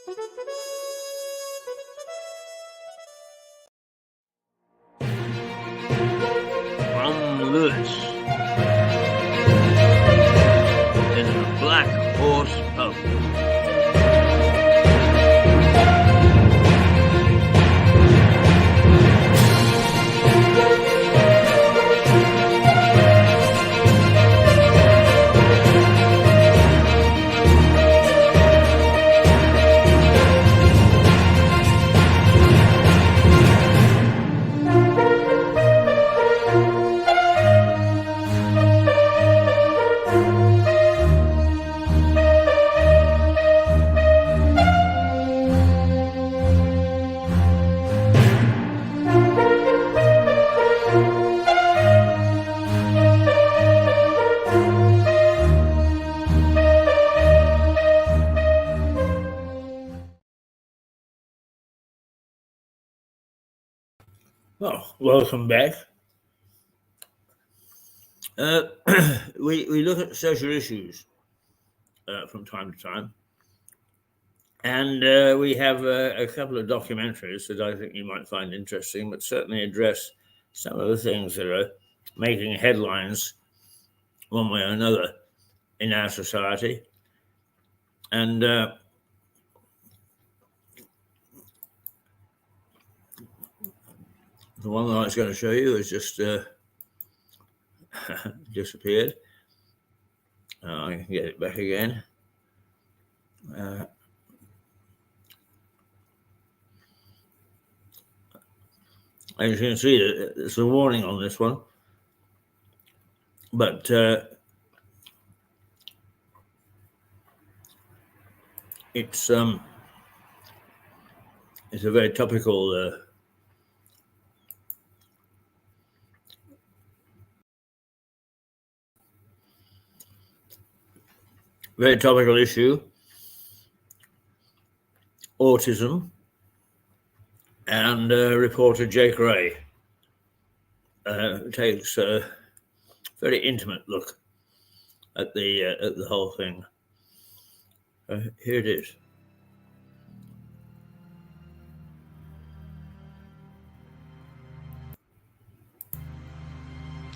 From Lewis in the Black Horse Pub. Well, welcome back. We look at social issues from time to time, and we have a couple of documentaries that I think you might find interesting, but certainly address some of the things that are making headlines one way or another in our society. And the one that I was going to show you has just disappeared. I can get it back again. As you can see, there's a warning on this one, but it's a very topical issue: autism. And reporter Jake Ray takes a very intimate look at the whole thing. Here it is.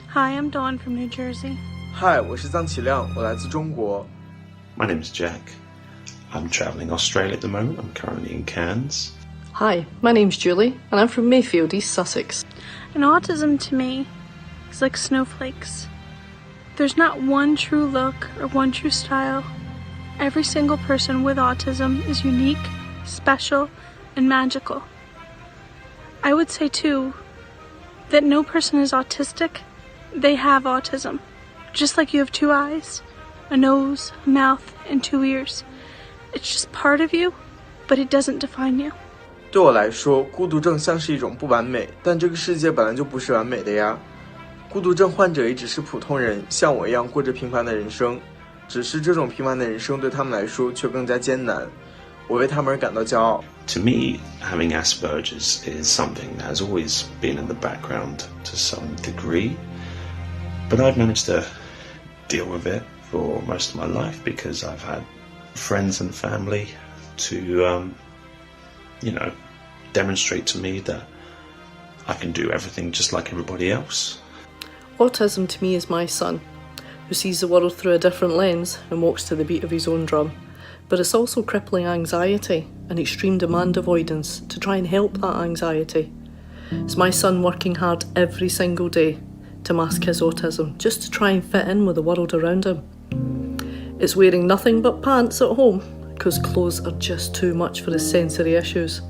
Hi, I'm Dawn from New Jersey. Hi, 我是臧启亮，我来自中国。 My name's Jack. I'm travelling Australia at the moment. I'm currently in Cairns. Hi, my name's Julie, and I'm from Mayfield, East Sussex. And autism to me is like snowflakes. There's not one true look or one true style. Every single person with autism is unique, special, and magical. I would say too that no person is autistic. They have autism. Just like you have two eyes, a nose, a mouth, and two ears. It's just part of you, but it doesn't define you. 对我来说，孤独症像是一种不完美，但这个世界本来就不是完美的呀。孤独症患者也只是普通人，像我一样过着平凡的人生，只是这种平凡的人生对他们来说却更加艰难。我为他们而感到骄傲。To me, having Asperger's is something that has always been in the background to some degree, but I've managed to deal with it for most of my life because I've had friends and family to demonstrate to me that I can do everything just like everybody else. Autism to me is my son, who sees the world through a different lens and walks to the beat of his own drum. But it's also crippling anxiety and extreme demand avoidance to try and help that anxiety. It's my son working hard every single day to mask his autism, just to try and fit in with the world around him. It's wearing nothing but pants at home because clothes are just too much for his sensory issues.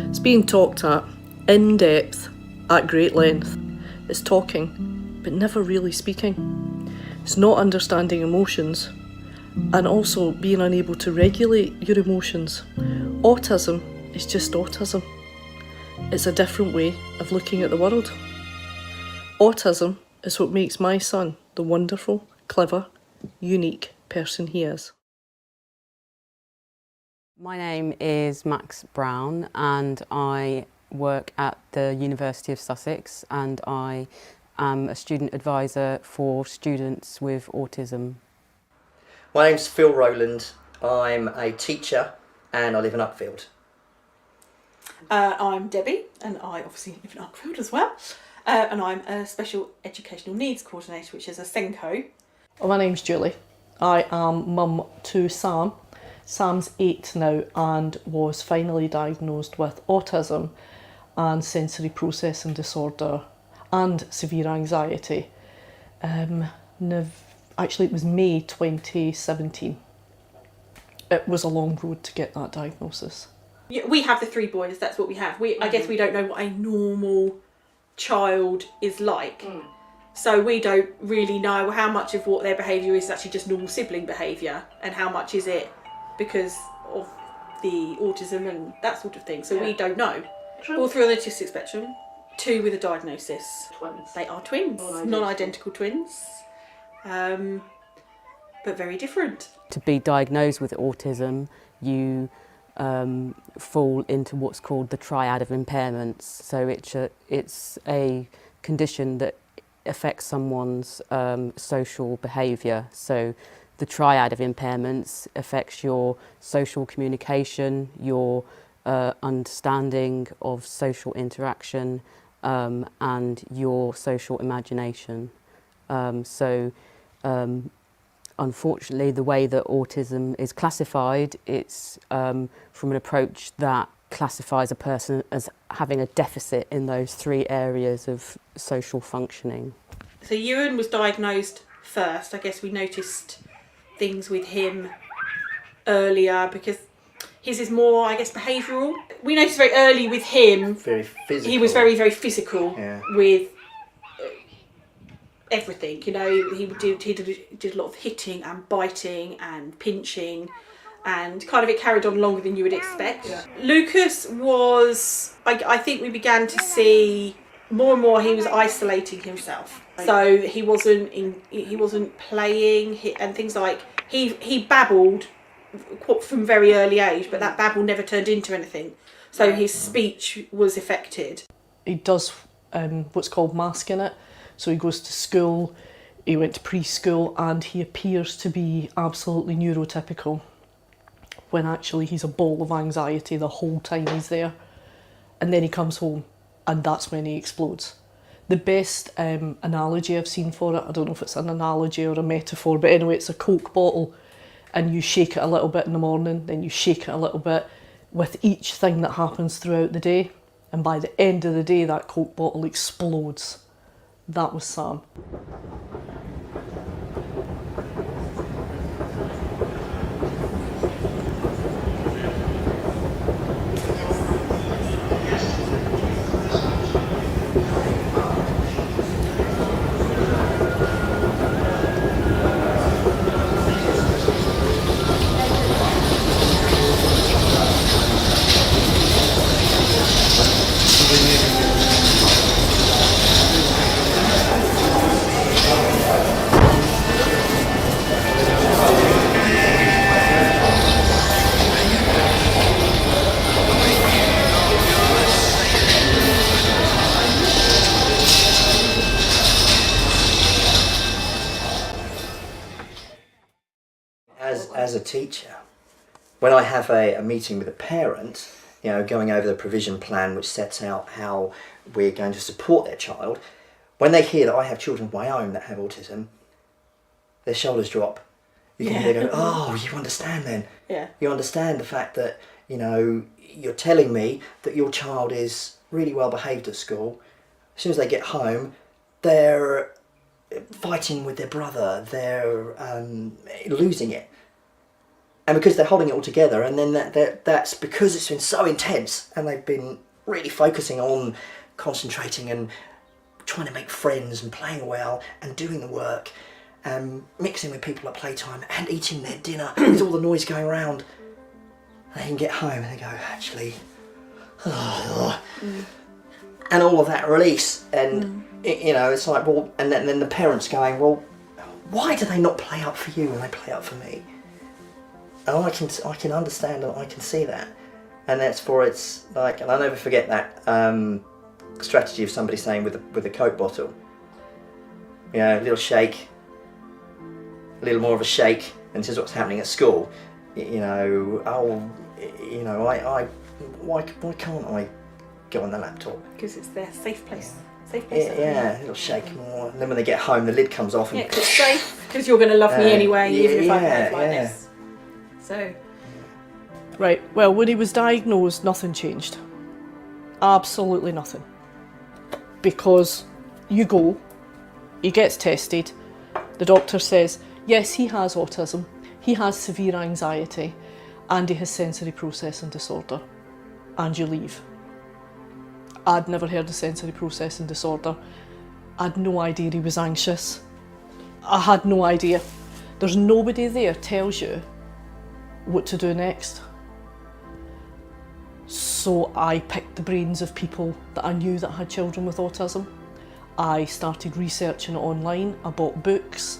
It's being talked at, in depth, at great length. It's talking, but never really speaking. It's not understanding emotions, and also being unable to regulate your emotions. Autism is just autism. It's a different way of looking at the world. Autism is what makes my son the wonderful, clever, unique person he is. My name is Max Brown and I work at the University of Sussex and I am a student advisor for students with autism. My name's Phil Rowland. I'm a teacher and I live in Uckfield. I'm Debbie, and I obviously live in Uckfield as well. And I'm a Special Educational Needs Coordinator, which is a SENCO. My name's Julie. I am mum to Sam. Sam's 8 now and was finally diagnosed with autism and sensory processing disorder and severe anxiety. Actually, it was May 2017. It was a long road to get that diagnosis. We have the 3 boys, that's what we have. I guess we don't know what a normal child is like. So we don't really know how much of what their behaviour is actually just normal sibling behaviour and how much is it because of the autism and that sort of thing. So we don't know. All 3 on the autistic spectrum, 2 with a diagnosis. Twins. They are twins, non-identical twins, but very different. To be diagnosed with autism, you fall into what's called the triad of impairments. So it's a condition that affects someone's social behaviour. So the triad of impairments affects your social communication, your understanding of social interaction, and your social imagination. Unfortunately, the way that autism is classified, it's from an approach that classifies a person as having a deficit in those 3 areas of social functioning. So Ewan was diagnosed first. I guess we noticed things with him earlier because his is more, I guess, behavioural. We noticed very early with him. Very physical. He was very, very physical with everything. You know, he did a lot of hitting and biting and pinching, and kind of it carried on longer than you would expect. Lucas was, I think we began to see more and more he was isolating himself. So he wasn't playing and things like he babbled from very early age, but that babble never turned into anything. So his speech was affected. He does what's called masking it. So he goes to school, he went to preschool, and he appears to be absolutely neurotypical when actually he's a ball of anxiety the whole time he's there. And then he comes home and that's when he explodes. The best analogy I've seen for it, I don't know if it's an analogy or a metaphor, but anyway, it's a Coke bottle and you shake it a little bit in the morning, then you shake it a little bit with each thing that happens throughout the day. And by the end of the day, that Coke bottle explodes. That was Sam. As a teacher, when I have a meeting with a parent, you know, going over the provision plan which sets out how we're going to support their child, when they hear that I have children of my own that have autism, their shoulders drop. You can hear them go, oh, you understand then. Yeah. You understand the fact that, you know, you're telling me that your child is really well behaved at school. As soon as they get home, they're fighting with their brother, they're losing it. And because they're holding it all together, and then that's because it's been so intense, and they've been really focusing on concentrating and trying to make friends and playing well and doing the work, mixing with people at playtime and eating their dinner with all the noise going around. They can get home and they go, actually, and all of that release, and you know, it's like, well, and then the parents going, well, why do they not play up for you when they play up for me? And I can understand and I can see that, and that's for it's like, and I'll never forget that strategy of somebody saying with a Coke bottle, you know, a little shake, a little more of a shake, and this is what's happening at school. You know, oh, you know, why can't I go on the laptop? Because it's their safe place. Yeah, it'll shake more. And then when they get home, the lid comes off. And yeah, because it's safe. Because you're going to love me anyway, even if I behave like this. So. Right, well, when he was diagnosed, nothing changed. Absolutely nothing. Because you go, he gets tested, the doctor says, yes, he has autism, he has severe anxiety, and he has sensory processing disorder, and you leave. I'd never heard of sensory processing disorder. I had no idea he was anxious. I had no idea. There's nobody there tells you what to do next. So I picked the brains of people that I knew that had children with autism. I started researching it online, I bought books,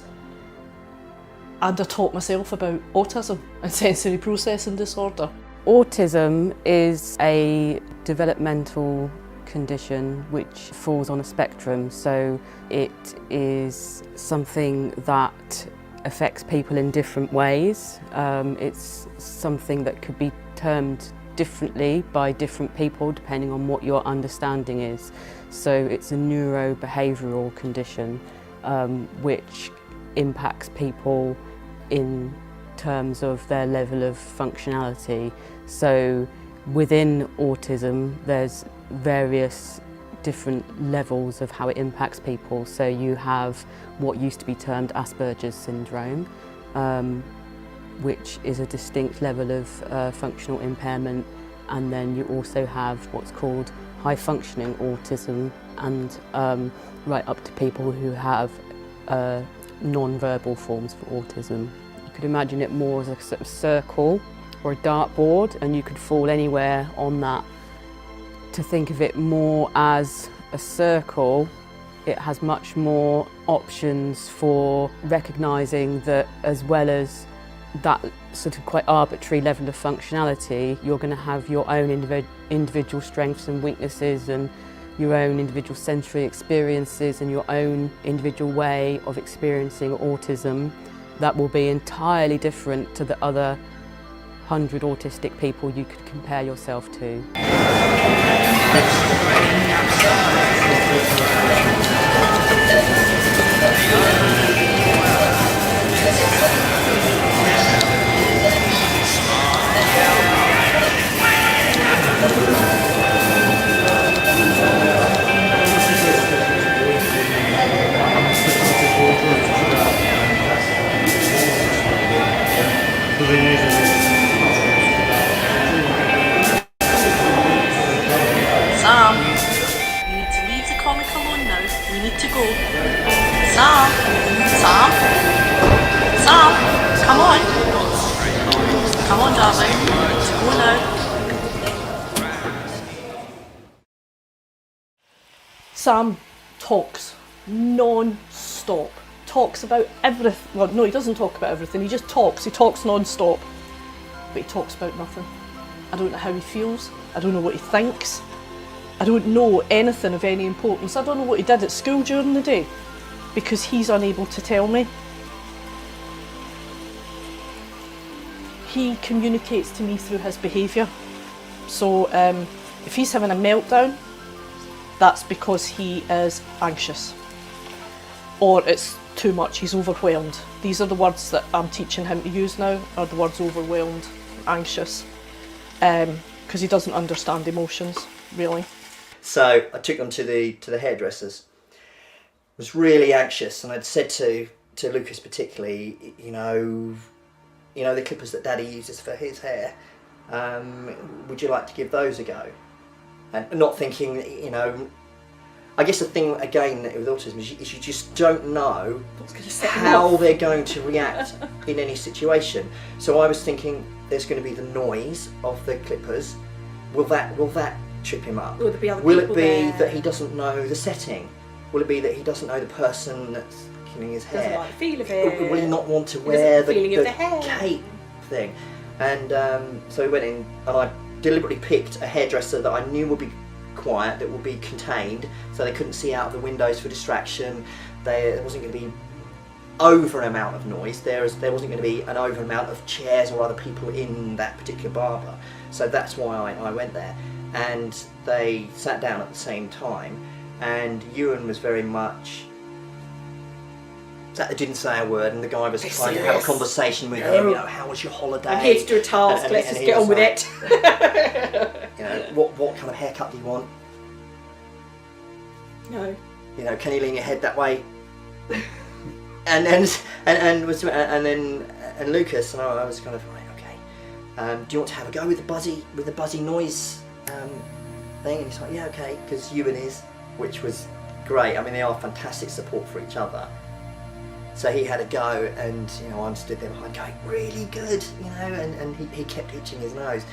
and I taught myself about autism and sensory processing disorder. Autism is a developmental condition which falls on a spectrum, so it is something that affects people in different ways. It's something that could be termed differently by different people depending on what your understanding is. So it's a neurobehavioural condition which impacts people in terms of their level of functionality. So within autism there's various different levels of how it impacts people. So you have what used to be termed Asperger's syndrome, which is a distinct level of functional impairment, and then you also have what's called high functioning autism, and right up to people who have non-verbal forms for autism. You could imagine it more as a sort of circle or a dartboard, and you could fall anywhere on that. To think of it more as a circle, it has much more options for recognising that, as well as that sort of quite arbitrary level of functionality, you're going to have your own individual strengths and weaknesses, and your own individual sensory experiences, and your own individual way of experiencing autism that will be entirely different to the other 100 autistic people you could compare yourself to. Sam, you need to leave the comic alone now. We need to go. Sam, come on. Come on, darling. We need to go now. Sam talks non-stop. Talks about everything. Well, no, he doesn't talk about everything. He just talks. He talks non-stop. But he talks about nothing. I don't know how he feels. I don't know what he thinks. I don't know anything of any importance. I don't know what he did at school during the day because he's unable to tell me. He communicates to me through his behaviour. So if he's having a meltdown, that's because he is anxious. Or it's too much, he's overwhelmed. These are the words that I'm teaching him to use now, are the words overwhelmed, anxious, because he doesn't understand emotions, really. So I took them to the hairdressers. I was really anxious, and I'd said to Lucas particularly, you know the clippers that Daddy uses for his hair, would you like to give those a go? And not thinking, I guess the thing again with autism is you just don't know how they're going to react in any situation. So I was thinking there's going to be the noise of the clippers. Will that trip him up? Will there be other Will it people be there? that he doesn't know the setting? Will it be that he doesn't know the person that's killing his hair? Doesn't like the feel of it. Will he not want to wear the feeling of the hair. cape thing? And so we went in, and I deliberately picked a hairdresser that I knew would be quiet, that would be contained, so they couldn't see out of the windows for distraction. There wasn't going to be over amount of noise. There wasn't going to be an over amount of chairs or other people in that particular barber. So that's why I went there. And they sat down at the same time, and Ewan was very much... didn't say a word, and the guy was trying to have a conversation with him, you know, how was your holiday? I'm here to do a task, let's just get on with it. You know, what kind of haircut do you want? No. You know, can you lean your head that way? and Lucas and I was kind of like, okay, do you want to have a go with the buzzy noise thing? And he's like, yeah, okay, because Ewan is, which was great. I mean, they are fantastic support for each other. So he had a go, and you know, I'm stood there behind going, really good, you know, and he kept itching his nose,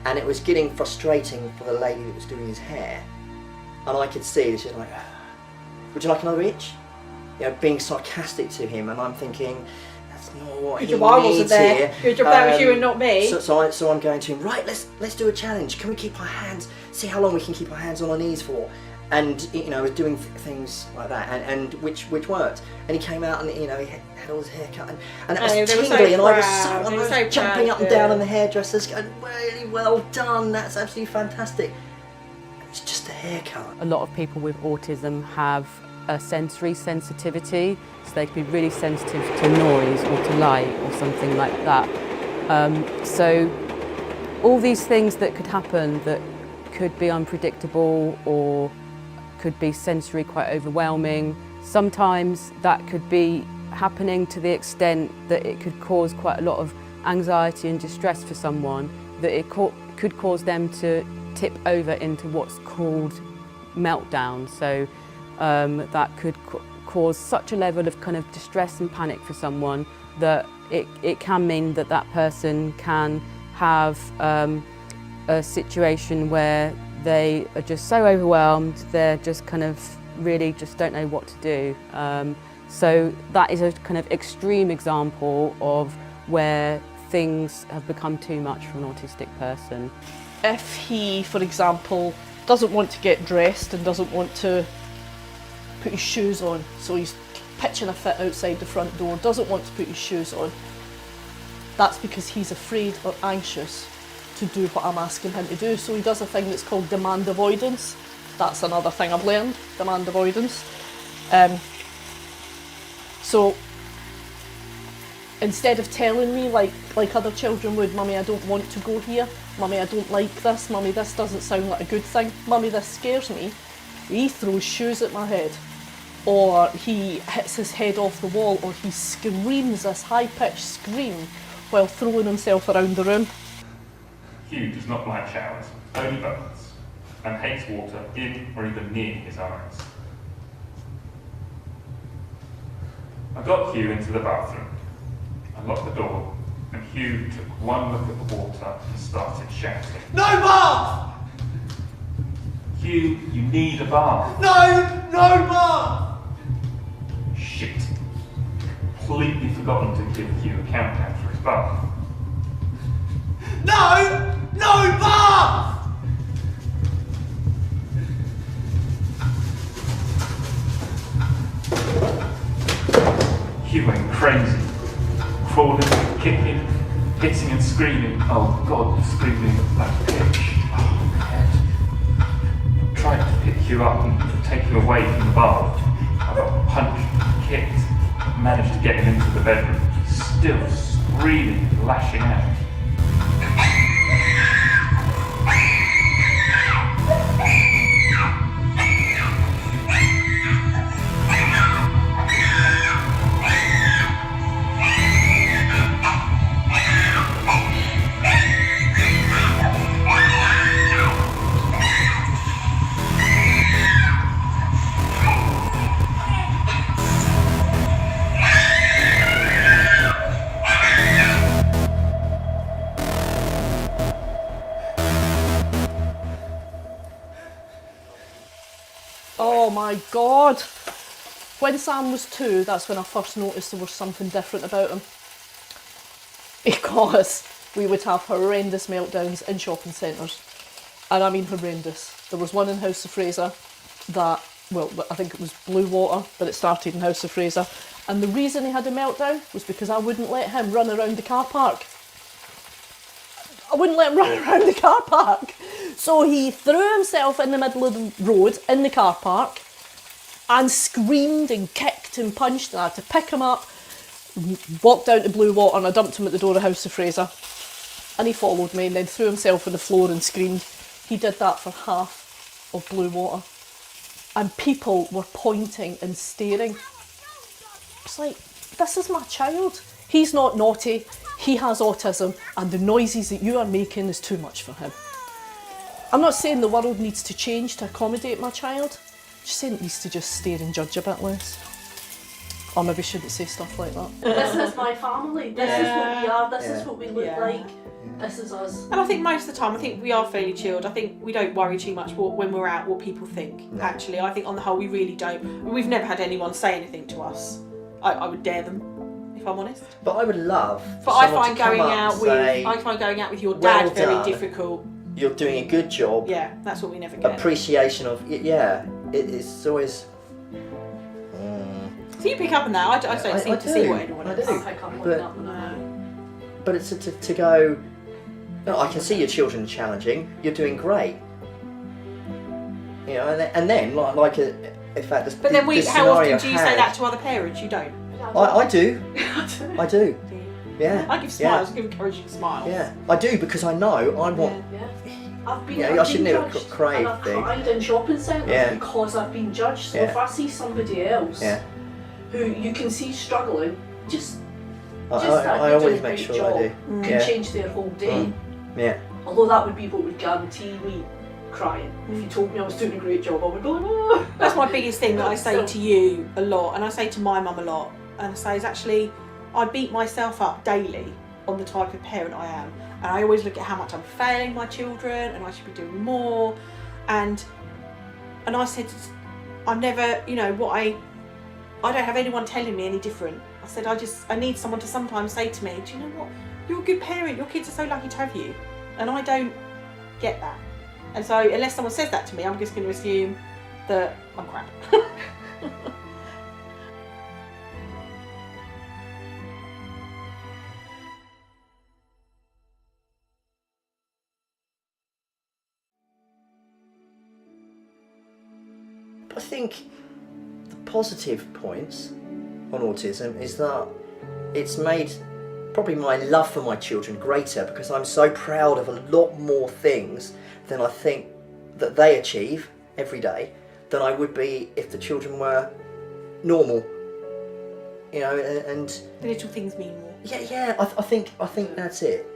and it was getting frustrating for the lady that was doing his hair, and I could see that she was like, would you like another itch? You know, being sarcastic to him, and I'm thinking, that's not what he needs wasn't there. here. Good job that was you and not me. So I'm going to him, right, let's do a challenge. Can we keep our hands, see how long we can keep our hands on our knees for? And you know, I was doing things like that, and which worked. And he came out, and you know, he had all his hair cut, and it was tingly, and I was so jumping up and down on the hairdressers, going, really well done, that's absolutely fantastic. It's just a haircut. A lot of people with autism have a sensory sensitivity, so they can be really sensitive to noise or to light or something like that. So all these things that could happen that could be unpredictable or could be sensory quite overwhelming, sometimes that could be happening to the extent that it could cause quite a lot of anxiety and distress for someone, that it could cause them to tip over into what's called meltdown. So that could cause such a level of kind of distress and panic for someone that it can mean that that person can have a situation where they are just so overwhelmed, they're just kind of really just don't know what to do. So that is a kind of extreme example of where things have become too much for an autistic person. If he, for example, doesn't want to get dressed and doesn't want to put his shoes on, so he's pitching a fit outside the front door, doesn't want to put his shoes on, that's because he's afraid or anxious to do what I'm asking him to do. So he does a thing that's called demand avoidance. That's another thing I've learned, demand avoidance. So instead of telling me like other children would, Mummy, I don't want to go here, Mummy, I don't like this, Mummy, this doesn't sound like a good thing, Mummy, this scares me, he throws shoes at my head, or he hits his head off the wall, or he screams this high-pitched scream while throwing himself around the room. Hugh does not like showers, only baths, and hates water in or even near his eyes. I got Hugh into the bathroom. I locked the door, and Hugh took one look at the water and started shouting. No bath! Hugh, you need a bath. No bath! Shit. Completely forgotten to give Hugh a countdown for his bath. No bath! Hugh went crazy, crawling, kicking, hitting and screaming. Oh God, screaming at that pitch. Oh, my head. I tried to pick Hugh up and take him away from the bath. I got punched, kicked, managed to get him into the bedroom, still screaming, lashing out. Oh my God! When Sam was 2, that's when I first noticed there was something different about him. Because we would have horrendous meltdowns in shopping centres. And I mean horrendous. There was one in House of Fraser that, well, I think it was Blue Water, but it started in House of Fraser. And the reason he had a meltdown was because I wouldn't let him run around the car park. I wouldn't let him run around the car park. So he threw himself in the middle of the road in the car park and screamed and kicked and punched, and I had to pick him up, walked down to Blue Water, and I dumped him at the door of House of Fraser. And he followed me and then threw himself on the floor and screamed. He did that for half of Blue Water. And people were pointing and staring. It's like, this is my child. He's not naughty, he has autism, and the noises that you are making is too much for him. I'm not saying the world needs to change to accommodate my child, just saying it needs to just stare and judge a bit less. Or maybe shouldn't say stuff like that. This is my family, this is what we are, this is what we look like, this is us. And I think most of the time, I think we are fairly chilled. I think we don't worry too much when we're out what people think, actually. I think on the whole we really don't. We've never had anyone say anything to us. I would dare them, if I'm honest. But I would love. But I find going out with your dad well very done. difficult. You're doing a good job. Yeah, that's what we never get. Appreciation of it's always. So you pick up on that. I don't seem to see what anyone else. I do. pick up on But- that. No. But it's to go. No, I can see your children challenging. You're doing great. You know, and then like if that. But then the how often scenario do you say that to other parents? You don't. I do. I do. Do you? Yeah. I give smiles. I give encouraging smiles. Yeah, I do because I know I want. Yeah. I've been, Yeah, I've I should been never judged, crave and I've things. cried in shopping centres Yeah. because I've been judged. So Yeah. if I see somebody else Yeah. who you can see struggling, just that I you're always doing a make great sure job I do. can Yeah. change their whole day. Yeah. Although that would be what would guarantee me crying. If you told me I was doing a great job, I would go, oh. That's my biggest thing that I say to you a lot, and I say to my mum a lot, and I say is actually I beat myself up daily on the type of parent I am, and I always look at how much I'm failing my children, and I should be doing more, and I said I'm never, I don't have anyone telling me any different. I said I need someone to sometimes say to me, do you know what, you're a good parent, your kids are so lucky to have you, and I don't get that. And so unless someone says that to me, I'm just going to assume that I'm crap. I think the positive points on autism is that it's made probably my love for my children greater, because I'm so proud of a lot more things than I think that they achieve every day than I would be if the children were normal. And The little things mean more. yeah, I think that's it.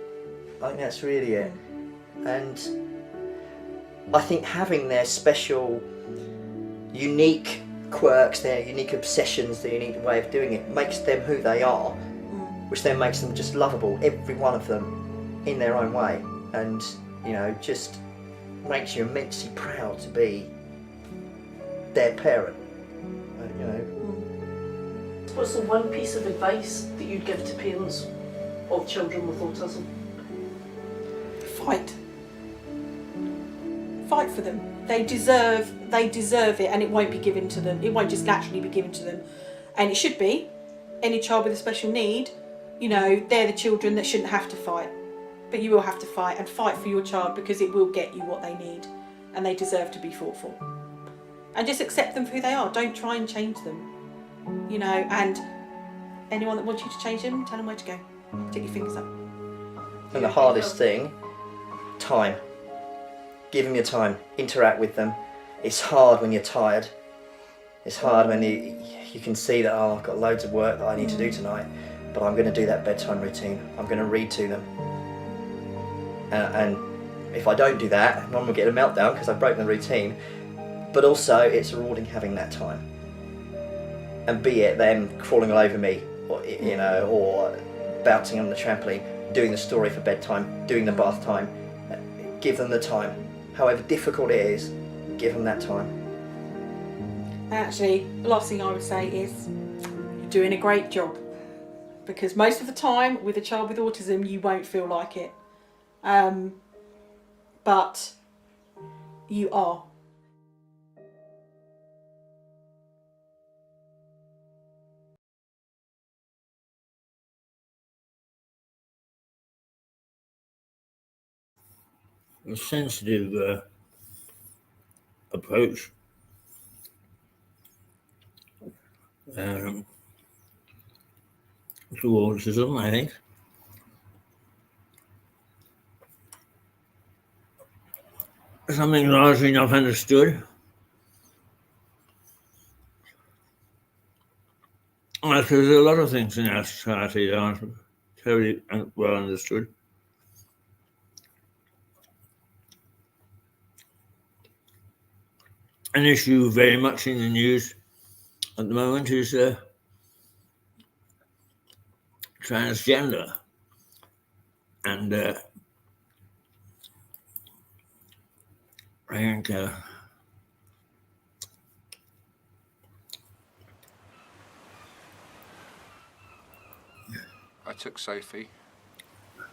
I think that's really it. And I think having their special, unique quirks, their unique obsessions, their unique way of doing it makes them who they are, which then makes them just lovable, every one of them in their own way, and just makes you immensely proud to be their parent. What's the one piece of advice that you'd give to parents of children with autism? Fight for them. They deserve it, and it won't be given to them. It won't just naturally be given to them, and it should be. Any child with a special need, they're the children that shouldn't have to fight, but you will have to fight, and fight for your child, because it will get you what they need, and they deserve to be fought for. And just accept them for who they are. Don't try and change them, and anyone that wants you to change them, tell them where to go. Stick your fingers up. And the hardest thing, time. Give them your time, interact with them. It's hard when you're tired. It's hard when you can see that, I've got loads of work that I need to do tonight, but I'm going to do that bedtime routine. I'm going to read to them. And if I don't do that, Mum will get a meltdown because I've broken the routine. But also, it's rewarding having that time. And be it them crawling all over me, or bouncing on the trampoline, doing the story for bedtime, doing the bath time. Give them the time. However difficult it is, give them that time. And actually, the last thing I would say is you're doing a great job, because most of the time with a child with autism you won't feel like it, but you are. sensitive approach to autism, I think. Something largely not understood. Because there are a lot of things in our society that aren't terribly well understood. An issue very much in the news at the moment is transgender. And I think I took Sophie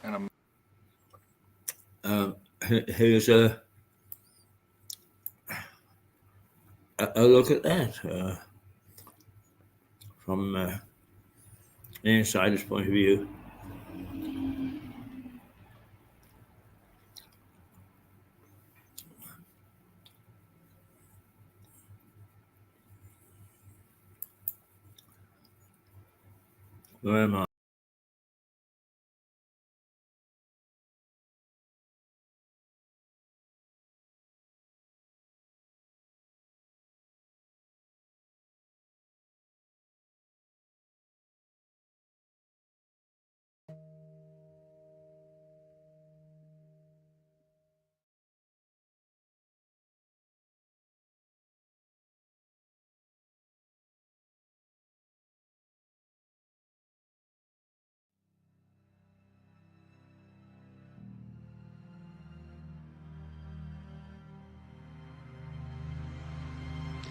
and here's a look at that from an insider's point of view. Where am I?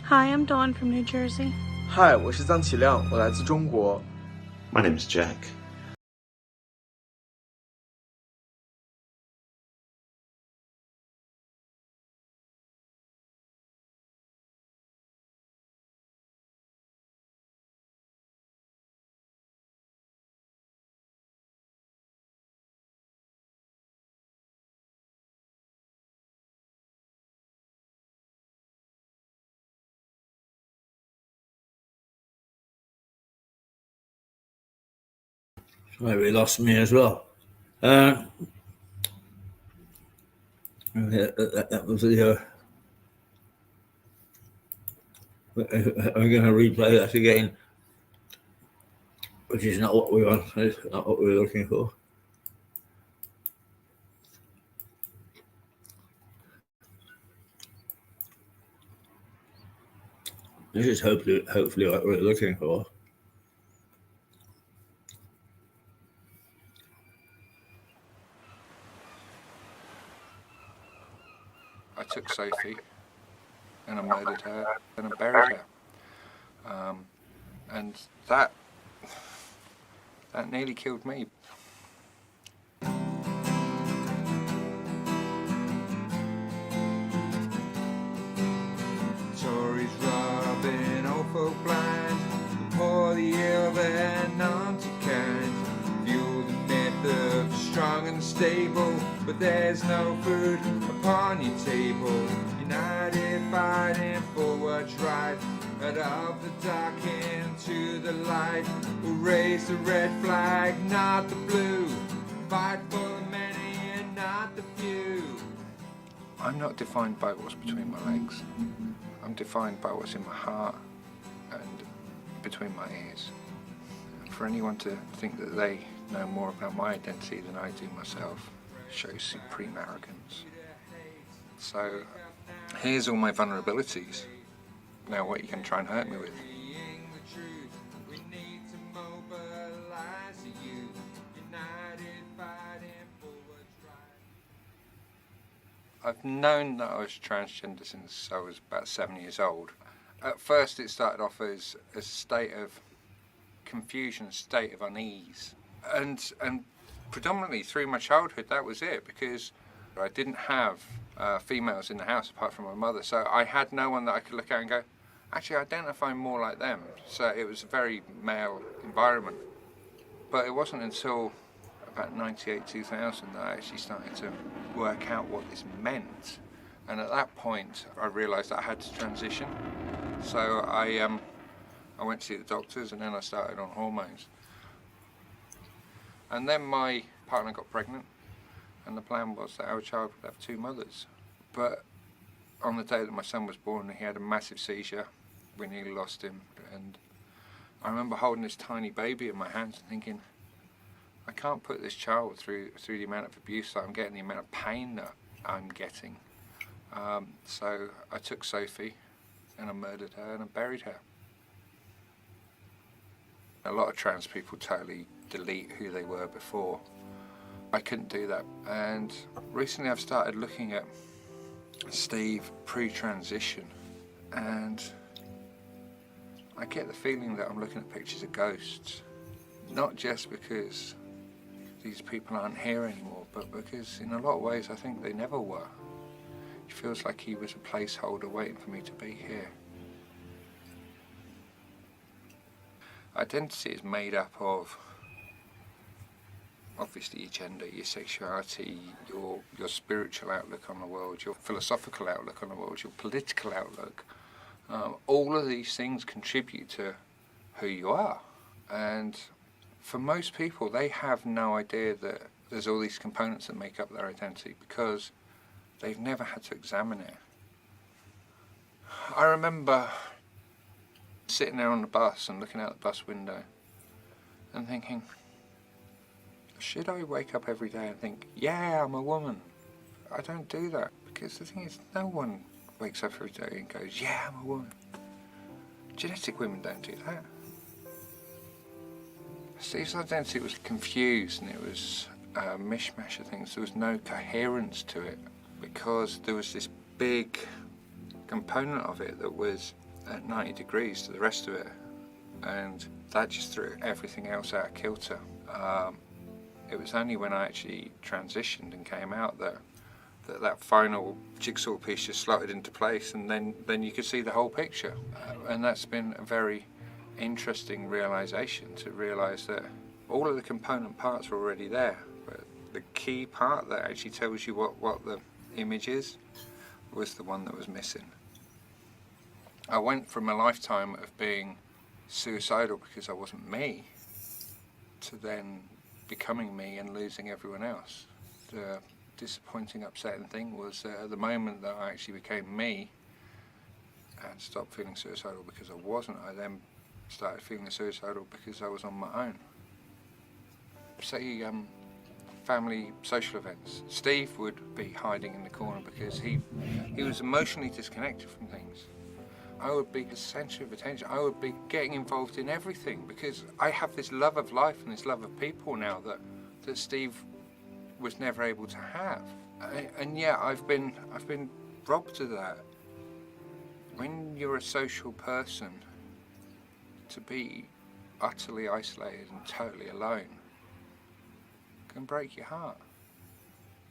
Hi, I'm Dawn from New Jersey. 嗨，我是臧启亮，我来自中国。 My name's Jack. Sorry, we lost me as well. That was the. I'm going to replay that again, which is not what we want. It's not what we were looking for. This is hopefully what we're looking for. I took Sophie and I murdered her and I buried her. And that nearly killed me. Tories robbing, awful blind, the poor, the ill, the none to kind. Fuel the myth of the strong and stable, but there's no food upon your table. United fighting for what's right, out of the dark into the light. We'll raise the red flag, not the blue. Fight for the many and not the few. I'm not defined by what's between my legs. I'm defined by what's in my heart and between my ears. For anyone to think that they know more about my identity than I do myself shows supreme arrogance. So here's all my vulnerabilities. Now what you can try and hurt me with. I've known that I was transgender since I was about 7 years old. At first it started off as a state of confusion, a state of unease. And predominantly through my childhood that was it, because I didn't have females in the house apart from my mother, so I had no one that I could look at and go, actually I identify more like them. So it was a very male environment. But it wasn't until about 98, 2000 that I actually started to work out what this meant. And at that point, I realised that I had to transition. So I went to see the doctors, and then I started on hormones. And then my partner got pregnant, and the plan was that our child would have two mothers. But on the day that my son was born, he had a massive seizure. We nearly lost him. And I remember holding this tiny baby in my hands and thinking, I can't put this child through the amount of abuse that I'm getting, the amount of pain that I'm getting. So I took Sophie and I murdered her and I buried her. A lot of trans people totally delete who they were before. I couldn't do that. And recently I've started looking at Steve pre-transition, and I get the feeling that I'm looking at pictures of ghosts. Not just because these people aren't here anymore, but because in a lot of ways I think they never were. It feels like he was a placeholder waiting for me to be here. Identity is made up of obviously your gender, your sexuality, your spiritual outlook on the world, your philosophical outlook on the world, your political outlook. All of these things contribute to who you are. And for most people, they have no idea that there's all these components that make up their identity because they've never had to examine it. I remember sitting there on the bus and looking out the bus window and thinking, should I wake up every day and think, yeah, I'm a woman? I don't do that, because the thing is, no one wakes up every day and goes, yeah, I'm a woman. Genetic women don't do that. Steve's identity was confused, and it was a mishmash of things. There was no coherence to it because there was this big component of it that was at 90 degrees to the rest of it, and that just threw everything else out of kilter. It was only when I actually transitioned and came out that final jigsaw piece just slotted into place, and then you could see the whole picture. And that's been a very interesting realization, to realize that all of the component parts are already there, but the key part that actually tells you what the image is was the one that was missing. I went from a lifetime of being suicidal because I wasn't me to then becoming me and losing everyone else. The disappointing, upsetting thing was at the moment that I actually became me and stopped feeling suicidal because I wasn't, I then started feeling suicidal because I was on my own. Say family social events. Steve would be hiding in the corner because he was emotionally disconnected from things. I would be the centre of attention. I would be getting involved in everything because I have this love of life and this love of people now that Steve was never able to have. And yeah, I've been robbed of that. When you're a social person, to be utterly isolated and totally alone can break your heart.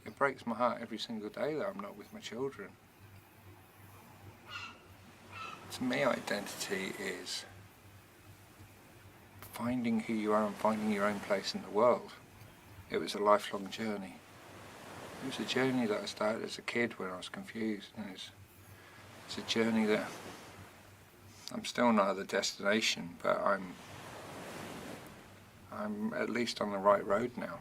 It breaks my heart every single day that I'm not with my children. To me, identity is finding who you are and finding your own place in the world. It was a lifelong journey. It was a journey that I started as a kid when I was confused, and it's a journey that I'm still not at the destination, but I'm at least on the right road now.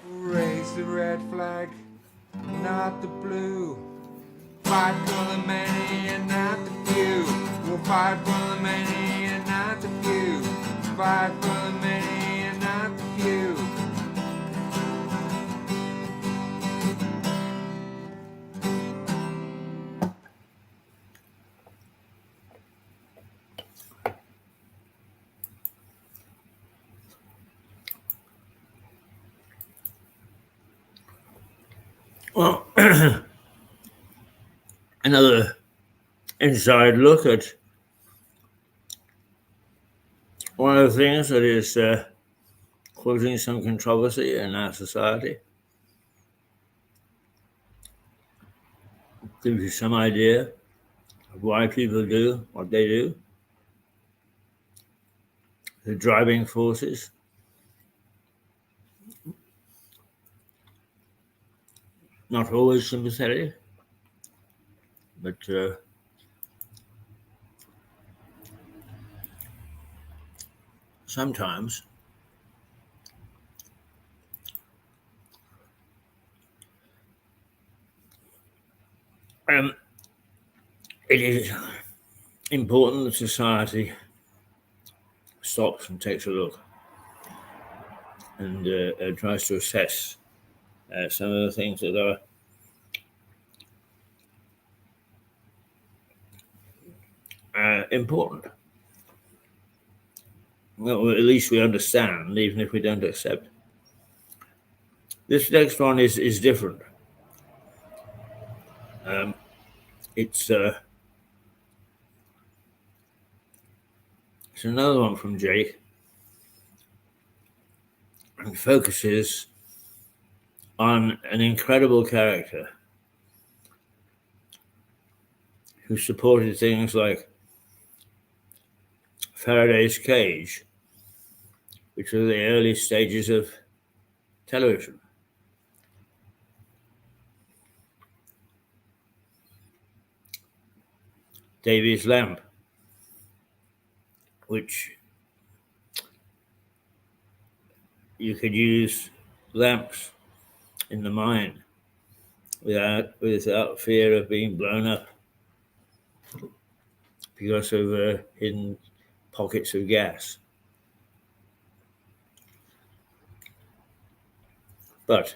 Raise the red flag, not the blue. Fight for the many and not the few. We'll fight for the many and not the few. Fight for the many and not the few. Well, another inside look at one of the things that is causing some controversy in our society. Gives you some idea of why people do what they do, the driving forces. not always sympathetic, but sometimes it is important that society stops and takes a look and tries to assess some of the things that are important. Well, at least we understand, even if we don't accept. This next one is different. It's another one from Jake, and focuses on an incredible character who supported things like Faraday's cage, which were the early stages of television. Davy's lamp, which you could use lamps in the mine without fear of being blown up because of hidden pockets of gas. But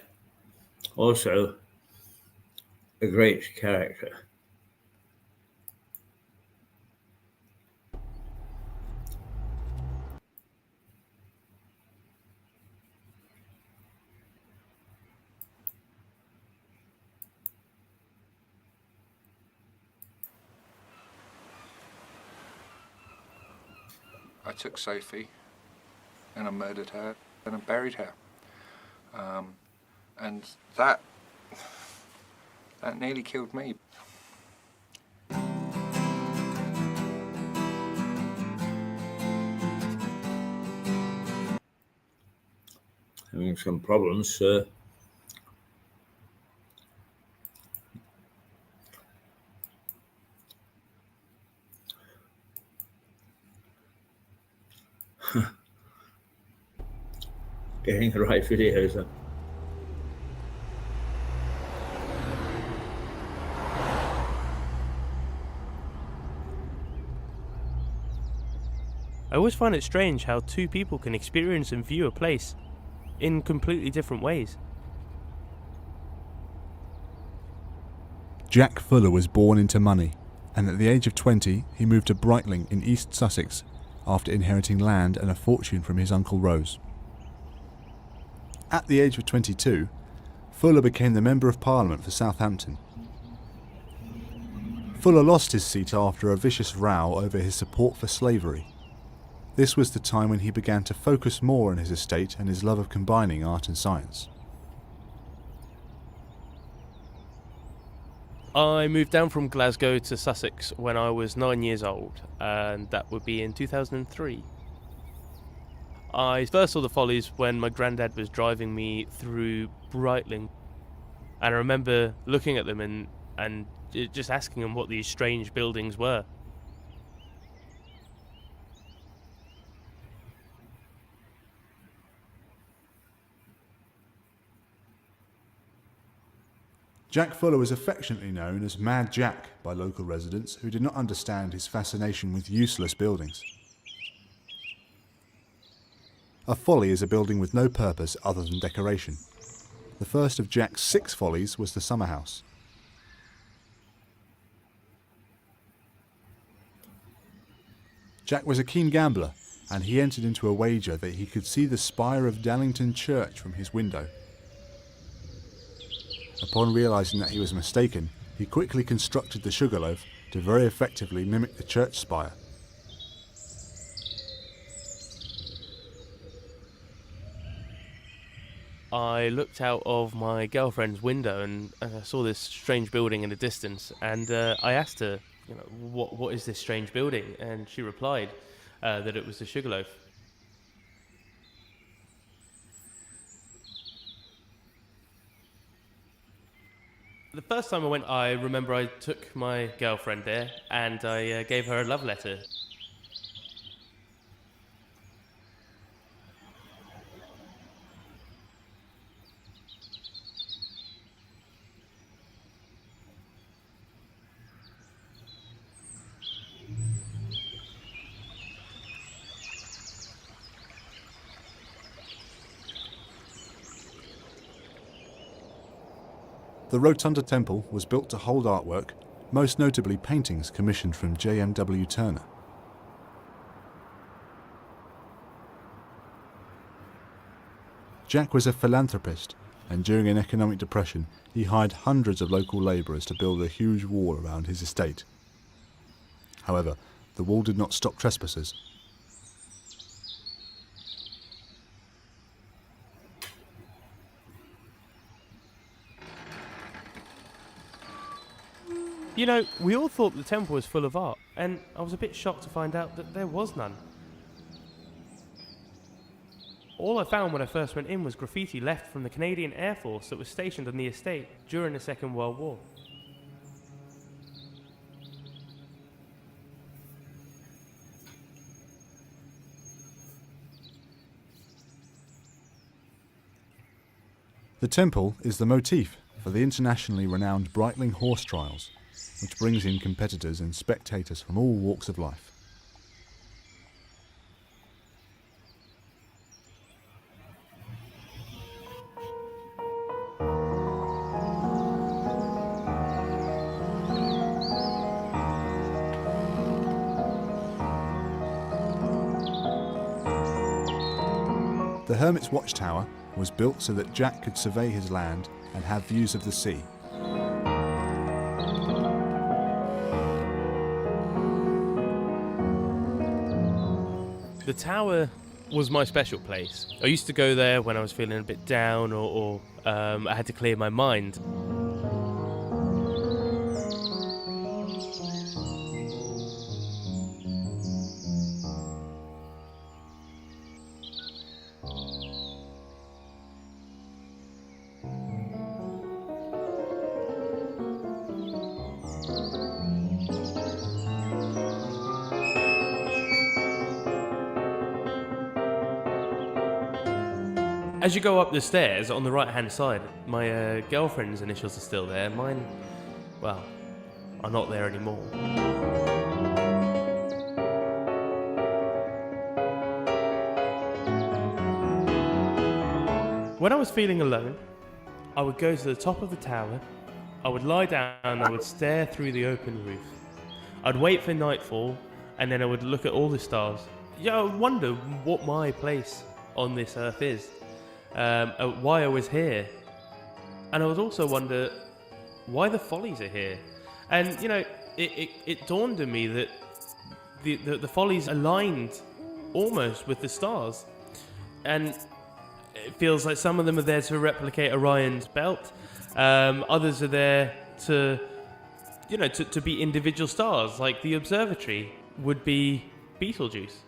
also a great character. I took Sophie and I murdered her and I buried her. And that nearly killed me. Having some problems. Getting the right videos up. I always find it strange how two people can experience and view a place in completely different ways. Jack Fuller was born into money, and at the age of 20 he moved to Brightling in East Sussex after inheriting land and a fortune from his uncle Rose. At the age of 22, Fuller became the Member of Parliament for Southampton. Fuller lost his seat after a vicious row over his support for slavery. This was the time when he began to focus more on his estate and his love of combining art and science. I moved down from Glasgow to Sussex when I was 9 years old, and that would be in 2003. I first saw the Follies when my granddad was driving me through Brightling, and I remember looking at them and just asking him what these strange buildings were. Jack Fuller was affectionately known as Mad Jack by local residents who did not understand his fascination with useless buildings. A folly is a building with no purpose other than decoration. The first of Jack's 6 follies was the summer house. Jack was a keen gambler, and he entered into a wager that he could see the spire of Dallington Church from his window. Upon realising that he was mistaken, he quickly constructed the sugarloaf to very effectively mimic the church spire. I looked out of my girlfriend's window and saw this strange building in the distance, and I asked her, what is this strange building? And she replied that it was the Sugarloaf. The first time I went, I remember I took my girlfriend there and I gave her a love letter. The Rotunda Temple was built to hold artwork, most notably paintings commissioned from J.M.W. Turner. Jack was a philanthropist, and during an economic depression, he hired hundreds of local labourers to build a huge wall around his estate. However, the wall did not stop trespassers. You know, we all thought the temple was full of art, and I was a bit shocked to find out that there was none. All I found when I first went in was graffiti left from the Canadian Air Force that was stationed on the estate during the Second World War. The temple is the motif for the internationally renowned Breitling Horse Trials, which brings in competitors and spectators from all walks of life. The Hermit's Watchtower was built so that Jack could survey his land and have views of the sea. The tower was my special place. I used to go there when I was feeling a bit down or I had to clear my mind. As you go up the stairs, on the right-hand side, my girlfriend's initials are still there. Mine, well, are not there anymore. When I was feeling alone, I would go to the top of the tower, I would lie down, I would stare through the open roof. I'd wait for nightfall, and then I would look at all the stars. Yeah, I would wonder what my place on this earth is. Why I was here, and I would also wonder why the Follies are here. And you know, it dawned on me that the Follies aligned almost with the stars, and it feels like some of them are there to replicate Orion's belt, others are there to, you know, to be individual stars, like the observatory would be Betelgeuse.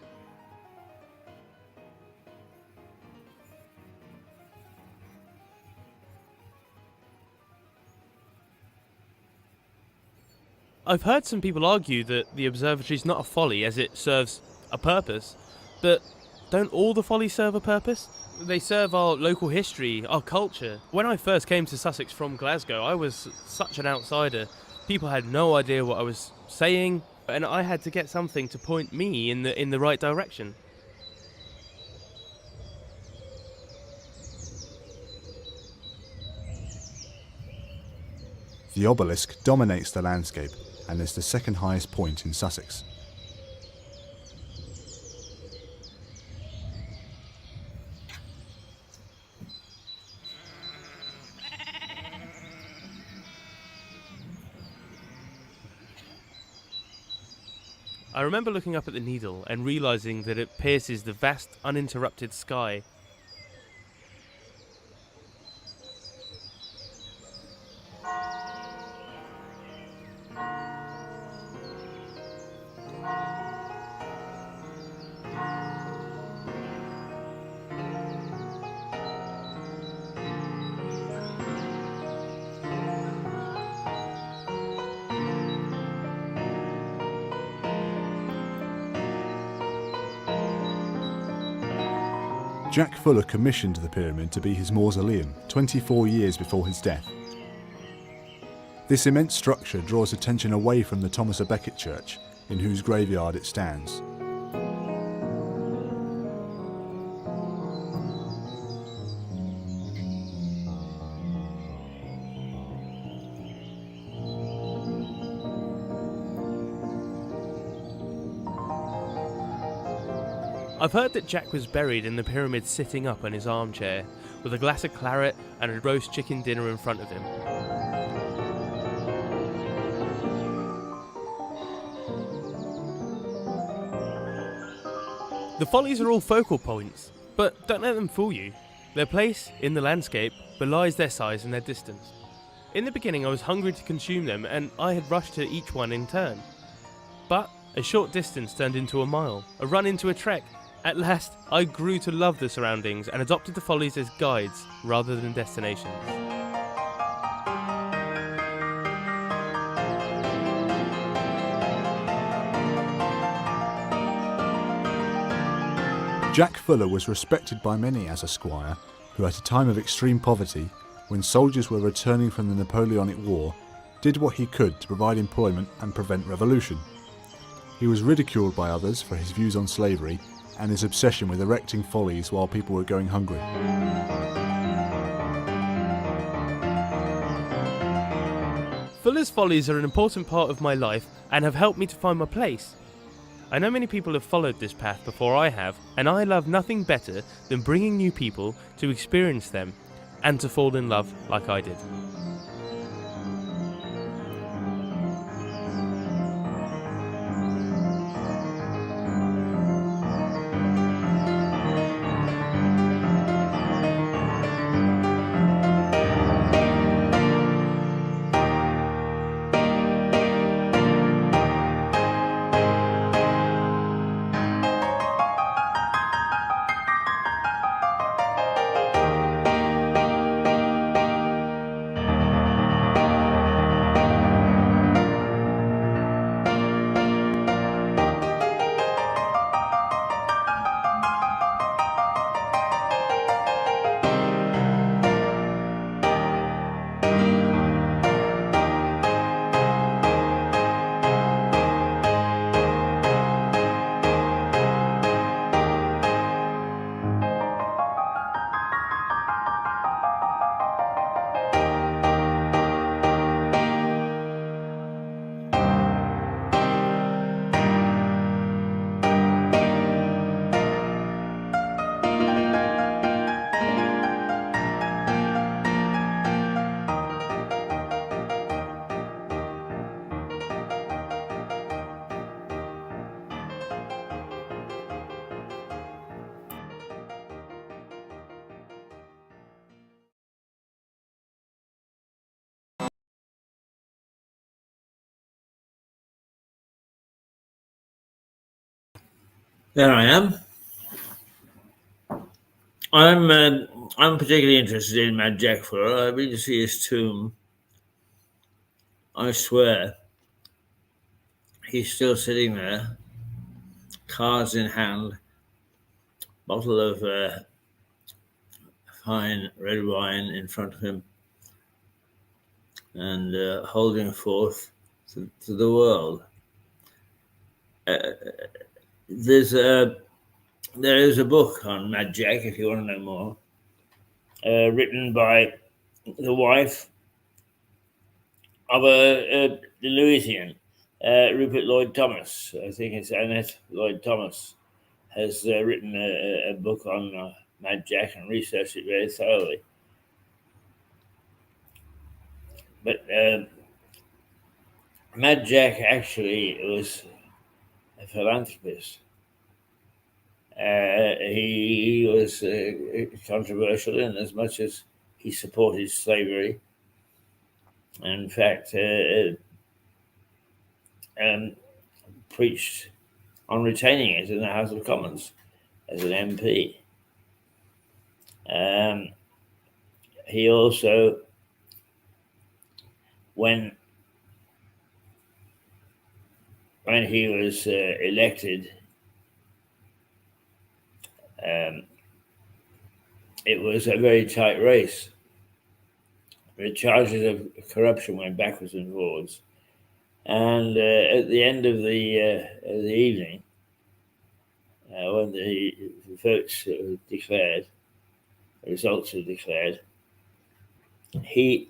I've heard some people argue that the observatory is not a folly as it serves a purpose, but don't all the follies serve a purpose? They serve our local history, our culture. When I first came to Sussex from Glasgow, I was such an outsider. People had no idea what I was saying, and I had to get something to point me in the right direction. The obelisk dominates the landscape and is the second highest point in Sussex. I remember looking up at the needle and realising that it pierces the vast, uninterrupted sky. Jack Fuller commissioned the pyramid to be his mausoleum 24 years before his death. This immense structure draws attention away from the Thomas à Becket church, in whose graveyard it stands. I've heard that Jack was buried in the pyramid sitting up in his armchair, with a glass of claret and a roast chicken dinner in front of him. The follies are all focal points, but don't let them fool you. Their place in the landscape belies their size and their distance. In the beginning I was hungry to consume them, and I had rushed to each one in turn. But a short distance turned into a mile, a run into a trek. At last, I grew to love the surroundings and adopted the follies as guides rather than destinations. Jack Fuller was respected by many as a squire who, at a time of extreme poverty, when soldiers were returning from the Napoleonic War, did what he could to provide employment and prevent revolution. He was ridiculed by others for his views on slavery and his obsession with erecting follies while people were going hungry. Fuller's follies are an important part of my life and have helped me to find my place. I know many people have followed this path before I have, and I love nothing better than bringing new people to experience them and to fall in love like I did. There I am. I'm particularly interested in Mad Jack Fuller. I've been to see his tomb. I swear, he's still sitting there, cards in hand, bottle of fine red wine in front of him, and holding forth to the world. There is a book on Mad Jack, if you want to know more, written by the wife of a Louisian, Rupert Lloyd Thomas. I think it's Annette Lloyd Thomas has written a book on Mad Jack and researched it very thoroughly. But Mad Jack actually was a philanthropist. He was controversial in as much as he supported slavery. In fact, preached on retaining it in the House of Commons as an MP. He also, when he was elected it was a very tight race. The charges of corruption went backwards and forwards. And at the end of the evening, when the votes were declared, the results were declared, he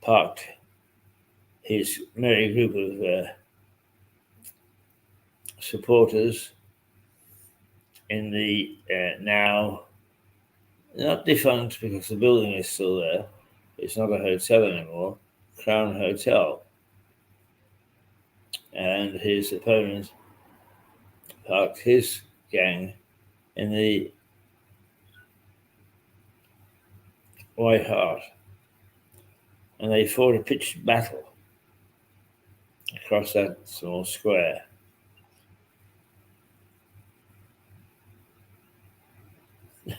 parked his merry group of supporters in the now not defunct, because the building is still there, it's not a hotel anymore, Crown Hotel. And his opponent parked his gang in the White Hart, and they fought a pitched battle across that small square.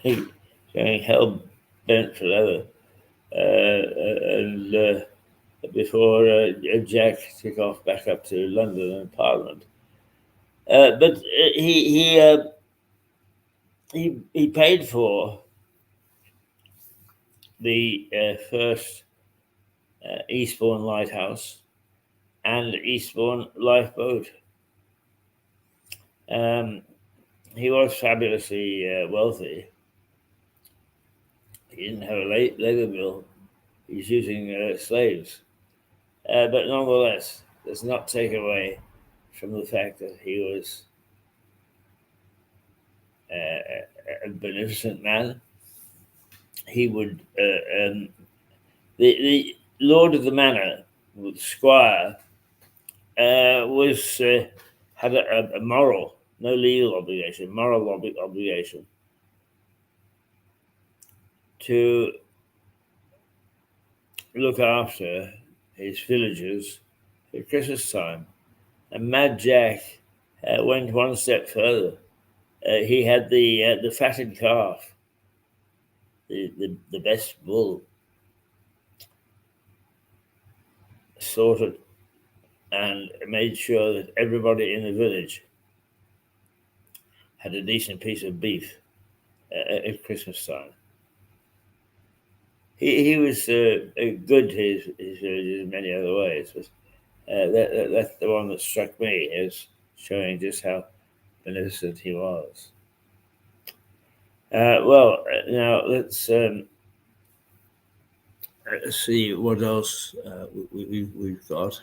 Going hell bent for leather, and before Jack took off back up to London and Parliament. But he paid for the first Eastbourne Lighthouse and Eastbourne Lifeboat. He was fabulously wealthy. He didn't have a labour bill. He's using slaves. But nonetheless, does not take away from the fact that he was a beneficent man. He would, the Lord of the Manor, the Squire, had a moral, no legal obligation, moral obligation to look after his villagers at Christmas time. And Mad Jack went one step further. He had the fatted calf, the best bull, slaughtered, and made sure that everybody in the village had a decent piece of beef at Christmas time. He was good to his villagers in many other ways, but that's the one that struck me as showing just how beneficent he was. Now let's see what else we've got.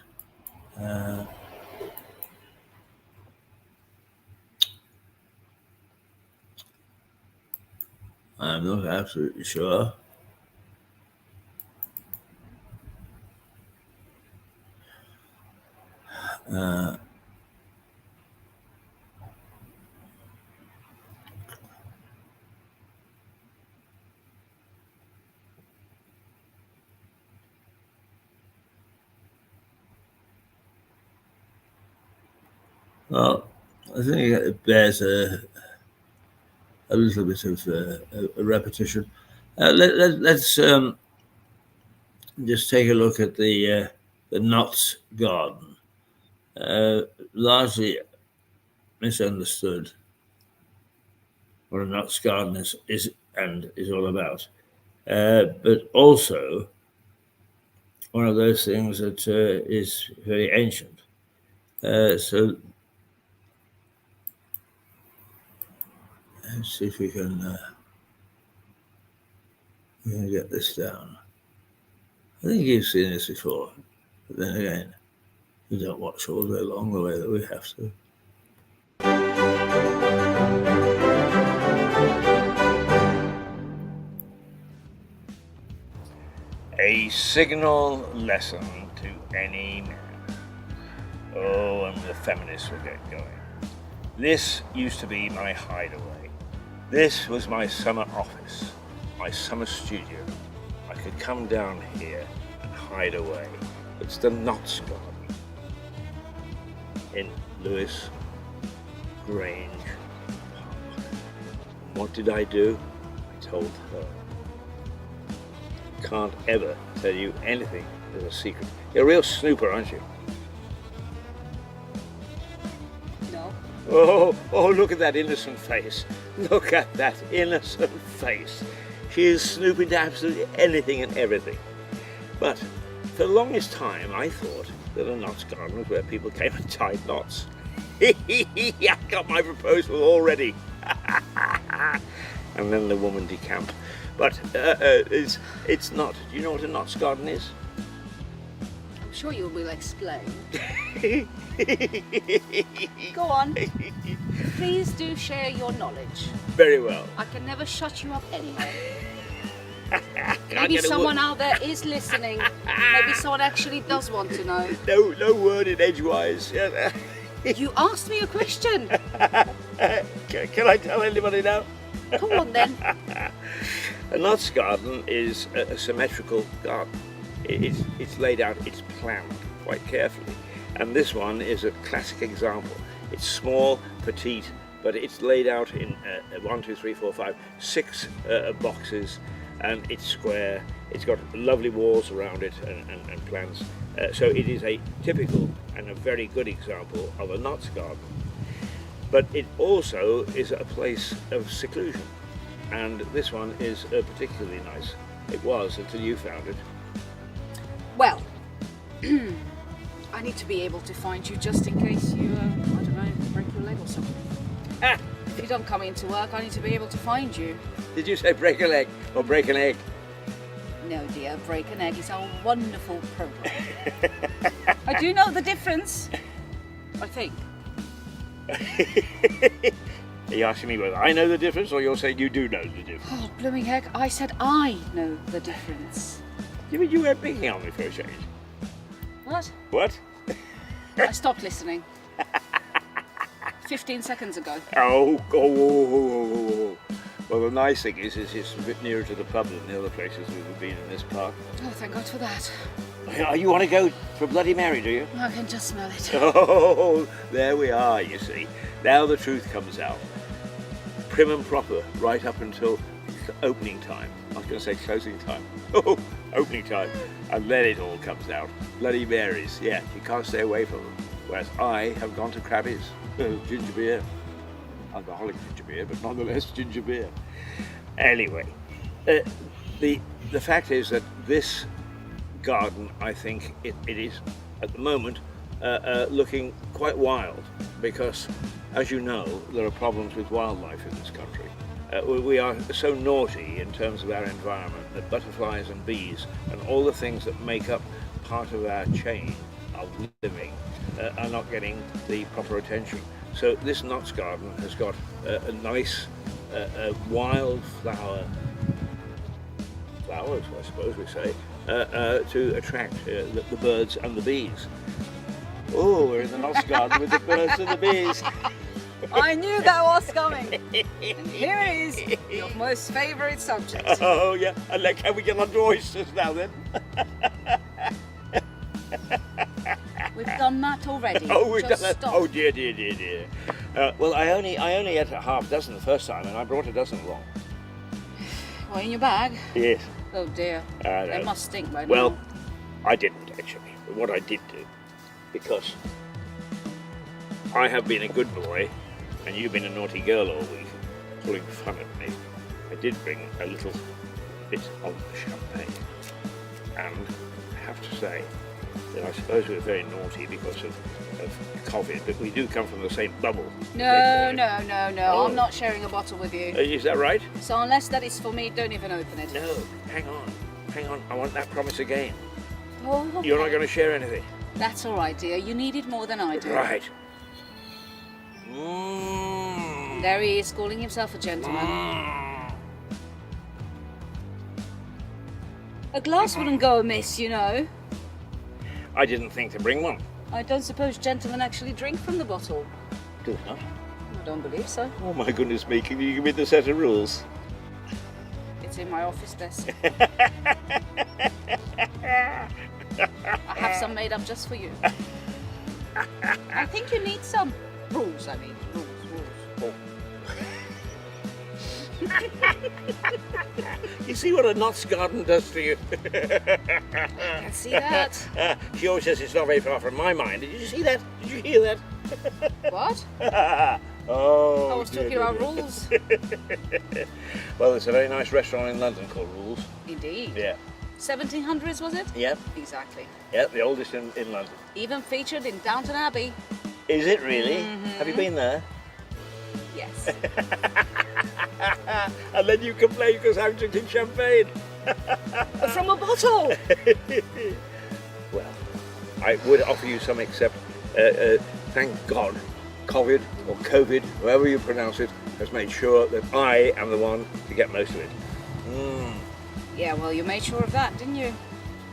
I'm not absolutely sure. Well, I think it bears a little bit of a repetition. Let's just take a look at the Knott's Garden. Largely misunderstood what a Knott's Garden is all about, but also one of those things that is very ancient. So let's see if we can get this down. I think you've seen this before, but then again, you don't watch all day long the way that we have to. A signal lesson to any man. Oh, and the feminists will get going. This used to be my hideaway. This was my summer office, my summer studio. I could come down here and hide away. It's the Knott's Garden in Lewis Grange Park. And what did I do? I told her. Can't ever tell you anything as a secret. You're a real snooper, aren't you? No. Oh, look at that innocent face. Look at that innocent face. She is snooping to absolutely anything and everything. But for the longest time, I thought that a knots garden was where people came and tied knots. I've got my proposal already. And then the woman decamped. But it's not. Do you know what a knots garden is? I'm sure you will explain. Go on. Please do share your knowledge. Very well. I can never shut you up anyway. Can I Maybe get a someone word? out there is listening. Maybe someone actually does want to know. No word in edgewise. You asked me a question. Can I tell anybody now? Come on then. A knots garden is a symmetrical garden. It's laid out, it's planned quite carefully. And this one is a classic example. It's small, petite, but it's laid out in 6 boxes, and it's square. It's got lovely walls around it and plants. So it is a typical and a very good example of a knots garden. But it also is a place of seclusion. And this one is particularly nice. It was until you found it. Well, I need to be able to find you just in case you, I don't know, break your leg or something. If you don't come into work, I need to be able to find you. Did you say break a leg or break an egg? No, dear, Break an Egg is our wonderful program. I do know the difference, I think. Are you asking me whether I know the difference, or you're saying you do know the difference? Oh, blooming heck, I said I know the difference. You mean you weren't picking on me for a change? What? What? I stopped listening. 15 seconds ago. Oh. Well, the nice thing is it's a bit nearer to the pub than the other places we've been in this park. Oh, thank God for that. Oh, you want to go for Bloody Mary, do you? I can just smell it. Oh, there we are, you see. Now the truth comes out. Prim and proper, right up until opening time. I was going to say closing time. Oh, opening time. And then it all comes out. Bloody Marys, yeah, you can't stay away from them. Whereas I have gone to Krabby's. Ginger beer. Alcoholic ginger beer, but nonetheless ginger beer. Anyway, the fact is that this garden, I think it is at the moment looking quite wild, because, as you know, there are problems with wildlife in this country. We are so naughty in terms of our environment that butterflies and bees and all the things that make up part of our chain of living are not getting the proper attention. So this knots garden has got a nice wildflowers, I suppose we say, to attract the birds and the bees. Oh, we're in the knots garden with the birds and the bees. I knew that was coming. And here it is, your most favourite subject. Oh, yeah. And like, can we get on to oysters now then? We've done that already. Oh, we've Just done that. stop. Oh, dear. Well, I only ate a half dozen the first time, and I brought a dozen along. What, in your bag? Yes. Oh dear. They must stink by now. Well, I didn't actually. But what I did do, because I have been a good boy, and you've been a naughty girl all week, pulling fun at me, I did bring a little bit of champagne. And I have to say that I suppose we're very naughty because of COVID, but we do come from the same bubble. No. Oh. I'm not sharing a bottle with you. Is that right? So unless that is for me, don't even open it. No, hang on. I want that promise again. Oh, okay. You're not going to share anything. That's all right, dear. You need it more than I do. Right. There he is, calling himself a gentleman. A glass wouldn't go amiss, you know. I didn't think to bring one. I don't suppose gentlemen actually drink from the bottle. Do not. I don't believe so. Oh my goodness me, can you give me the set of rules? It's in my office desk. I have some made up just for you. I think you need some. Rules, I mean. Rules. Oh. You see what a knots garden does to you? I can see that. She always says it's not very far from my mind. Did you see that? Did you hear that? What? Oh, I was talking about rules. Well, there's a very nice restaurant in London called Rules. Indeed. Yeah. 1700s, was it? Yep. Exactly. Yep, the oldest in London. Even featured in Downton Abbey. Is it really? Mhm. Have you been there? Yes. And then you complain because I'm drinking champagne. From a bottle. Well, I would offer you some, except thank God, COVID or COVID, however you pronounce it, has made sure that I am the one to get most of it. Yeah, well, you made sure of that, didn't you?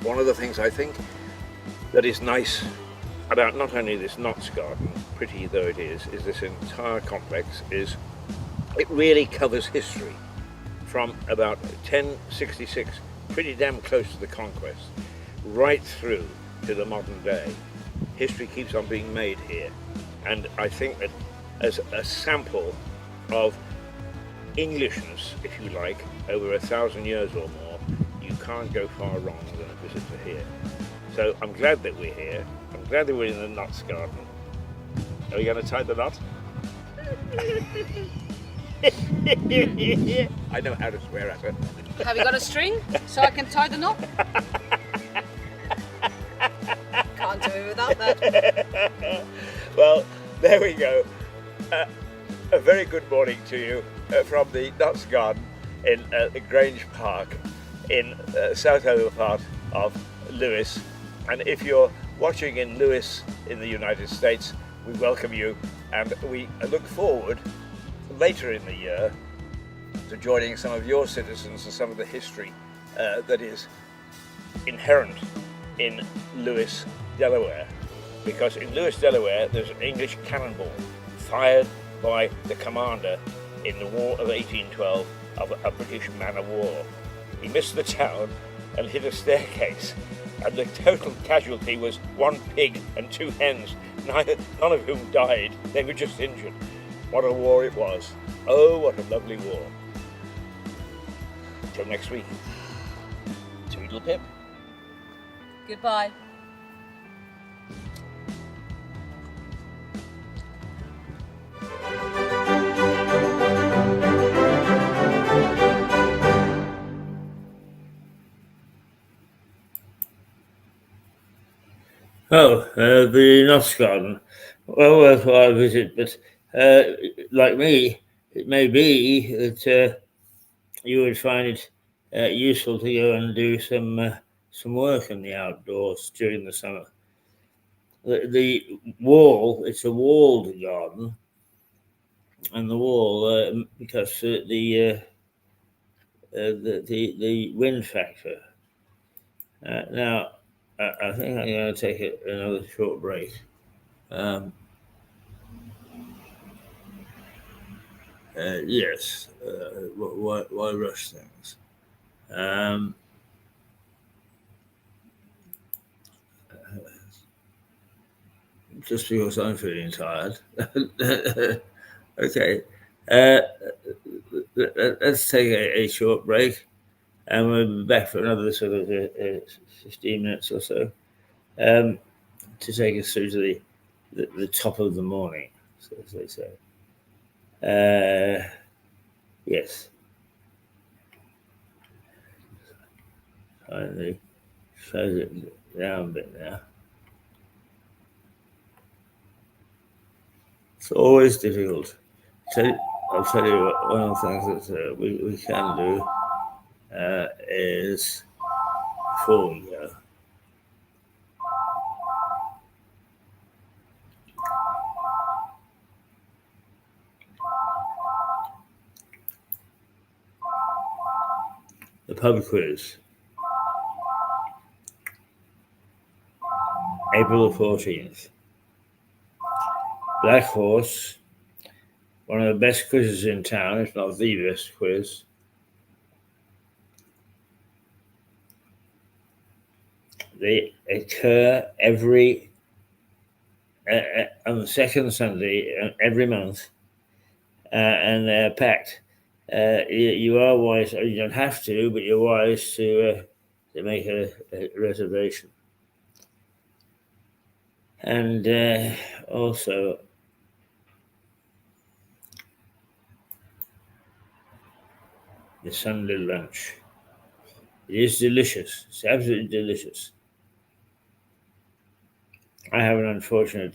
One of the things I think that is nice about not only this Knots Garden, pretty though it is this entire complex is it really covers history from about 1066, pretty damn close to the conquest, right through to the modern day. History keeps on being made here, and I think that as a sample of Englishness, if you like, over 1,000 years or more, you can't go far wrong than a visit to here. So I'm glad that we're here. I'm glad that we're in the Knots Garden. Are we going to tie the knot? I know how to swear at her. Have you got a string so I can tie the knot? Can't do it without that. Well, there we go. A very good morning to you from the Knots Garden in Grange Park in south-over part of Lewes. And if you're watching in Lewes in the United States, we welcome you, and we look forward later in the year to joining some of your citizens and some of the history that is inherent in Lewes, Delaware. Because in Lewes, Delaware, there's an English cannonball fired by the commander in the War of 1812 of a British man-of-war. He missed the town and hit a staircase, and the total casualty was 1 pig and 2 hens, none of whom died. They were just injured. What a war it was. Oh, what a lovely war. Till next week. Tweedle pip. Goodbye. The Knots Garden. Well worthwhile visit, but like me, it may be that you would find it useful to go and do some work in the outdoors during the summer. The wall, it's a walled garden, and the wall because the wind factor. Now, I think I'm going to take another short break. Yes, why rush things? Just because I'm feeling tired. Okay, let's take a short break, and we'll be back for another sort of 15 minutes or so to take us through to the top of the morning, so as they say. Yes. Finally, close it down a bit now. It's always difficult. I'll tell you what, one of the things that we can do is, before we go, the pub quiz. April the 14th. Black Horse, one of the best quizzes in town, if not the best quiz. They occur every on the second Sunday every month, and they're packed. You are wise, or you don't have to, but you're wise to make a reservation. And also, the Sunday lunch. It is delicious. It's absolutely delicious. I have an unfortunate,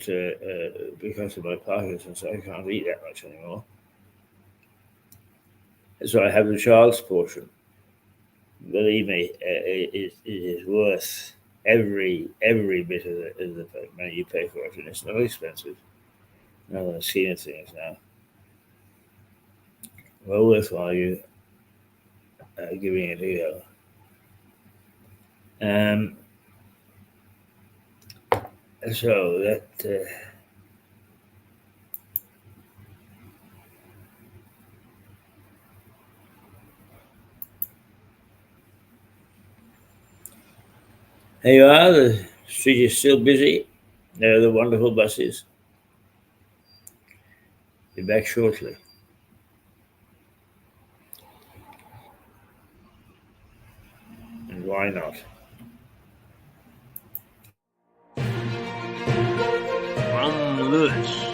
because of my Parkinson's, I can't eat that much anymore. So I have the child's portion. Believe me, it is worth every bit of the money you pay for it, and it's not expensive. Not in the scheme of things now. Well worthwhile you giving it a go. So that there you are. The street is still busy. There are the wonderful buses. Be back shortly. And why not? From Lewis.